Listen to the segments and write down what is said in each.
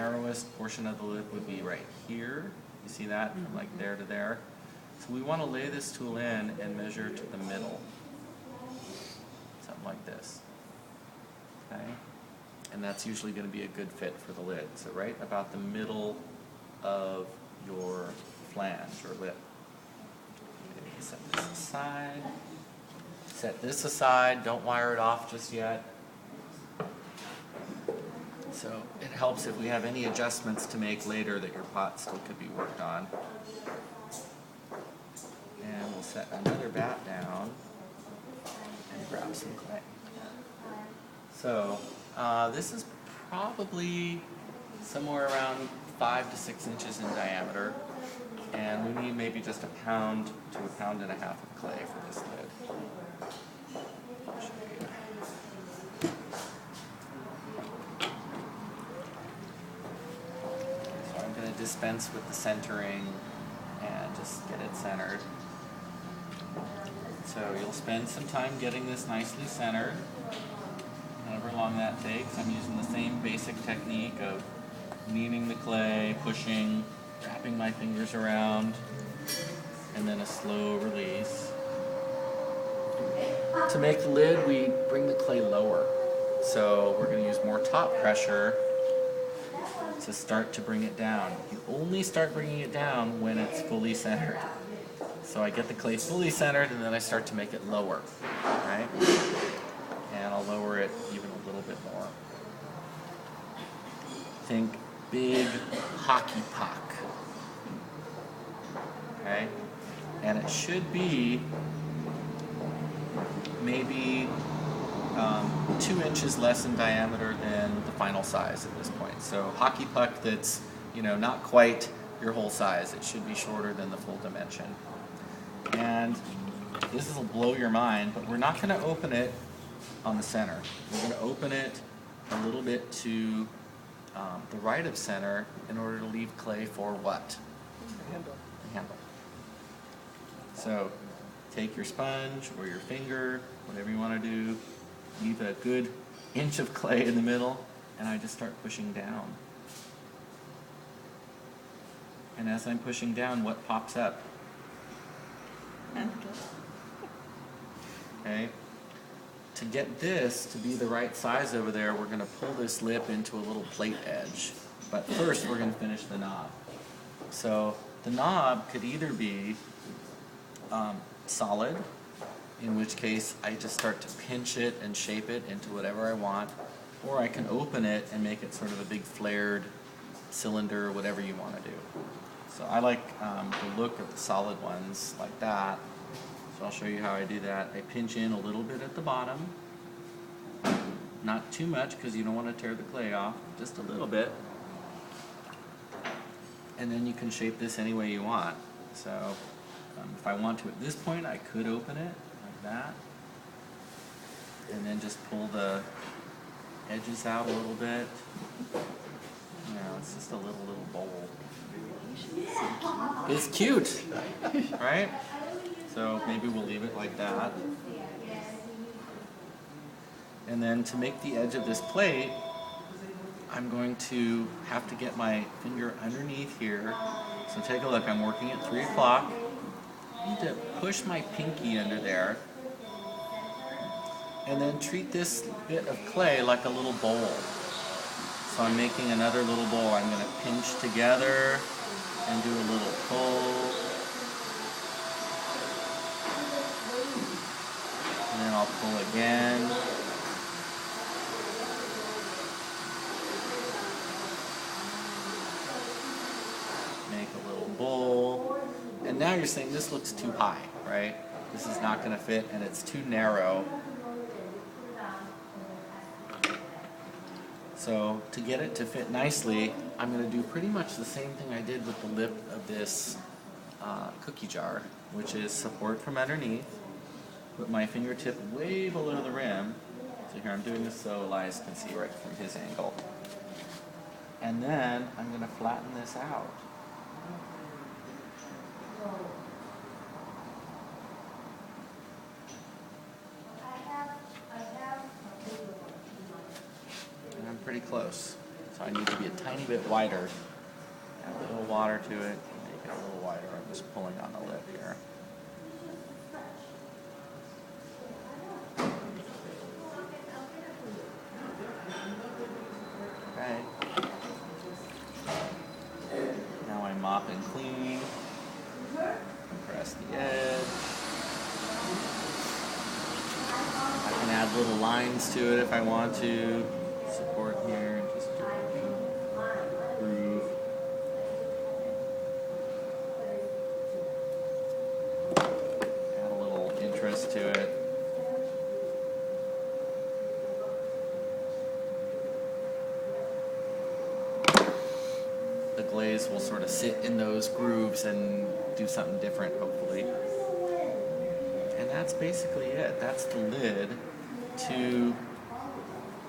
narrowest portion of the lip would be right here. You see that? From like there to there. So we want to lay this tool in and measure to the middle. Something like this. Okay? And that's usually going to be a good fit for the lid. So right about the middle of your flange or lip. Okay, set this aside. Set this aside. Don't wire it off just yet. So it helps if we have any adjustments to make later that your pot still could be worked on. And we'll set another bat down and grab some clay. So this is probably somewhere around 5 to 6 inches in diameter, and we need maybe just 1 pound to 1.5 pounds of clay for this lid. I'll show you. So I'm going to dispense with the centering and just get it centered. So you'll spend some time getting this nicely centered. However long that takes, I'm using the same basic technique of kneading the clay, pushing, wrapping my fingers around, and then a slow release. To make the lid, we bring the clay lower. So we're going to use more top pressure to start to bring it down. You only start bringing it down when it's fully centered. So I get the clay fully centered and then I start to make it lower, right? And I'll lower it even a little bit more. Think big hockey puck, okay? And it should be maybe 2 inches less in diameter than the final size at this point. So hockey puck that's, not quite your whole size. It should be shorter than the full dimension. And this will blow your mind, but we're not going to open it on the center. We're going to open it a little bit to the right of center in order to leave clay for what? The handle. The handle. So take your sponge or your finger, whatever you want to do, leave a good inch of clay in the middle, and I just start pushing down. And as I'm pushing down, what pops up? Okay. To get this to be the right size over there, we're going to pull this lip into a little plate edge. But first, we're going to finish the knob. So the knob could either be solid, in which case I just start to pinch it and shape it into whatever I want, or I can open it and make it sort of a big flared cylinder, whatever you want to do. So I like the look of the solid ones like that. So I'll show you how I do that. I pinch in a little bit at the bottom. Not too much because you don't want to tear the clay off. Just a little bit. And then you can shape this any way you want. So if I want to at this point, I could open it like that. And then just pull the edges out a little bit. It's just a little bowl. It's cute, right? So maybe we'll leave it like that. And then to make the edge of this plate, I'm going to have to get my finger underneath here. So take a look, I'm working at 3 o'clock. I need to push my pinky under there. And then treat this bit of clay like a little bowl. So I'm making another little bowl. I'm going to pinch together and do a little pull. And then I'll pull again. Make a little bowl. And now you're saying this looks too high, right? This is not going to fit and it's too narrow. So to get it to fit nicely, I'm going to do pretty much the same thing I did with the lip of this cookie jar, which is support from underneath, put my fingertip way below the rim. So here I'm doing this so Elias can see right from his angle. And then I'm going to flatten this out. And I'm pretty close. So I need to be a tiny bit wider. Add a little water to it, make it a little wider. I'm just pulling on the lid here. Okay. Now I mop and clean. Compress the edge. I can add little lines to it if I want to. Support here, just groove. Add a little interest to it. The glaze will sort of sit in those grooves and do something different, hopefully. And that's basically it. That's the lid to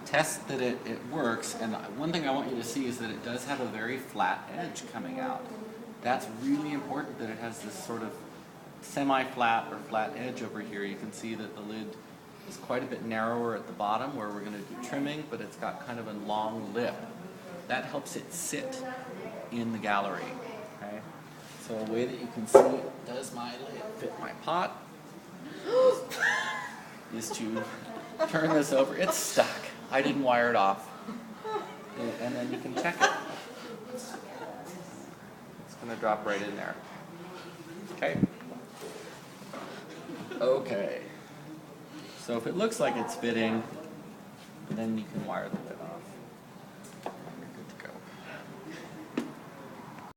test that it works. And one thing I want you to see is that it does have a very flat edge coming out. That's really important, that it has this sort of semi-flat or flat edge over here. You can see that the lid is quite a bit narrower at the bottom where we're going to do trimming, but it's got kind of a long lip. That helps it sit in the gallery. Okay? So a way that you can see, does my lid fit my pot, is to turn this over. It's stuck. I didn't wire it off. And then you can check it. It's going to drop right in there. Okay? Okay. So if it looks like it's fitting, then you can wire the lid.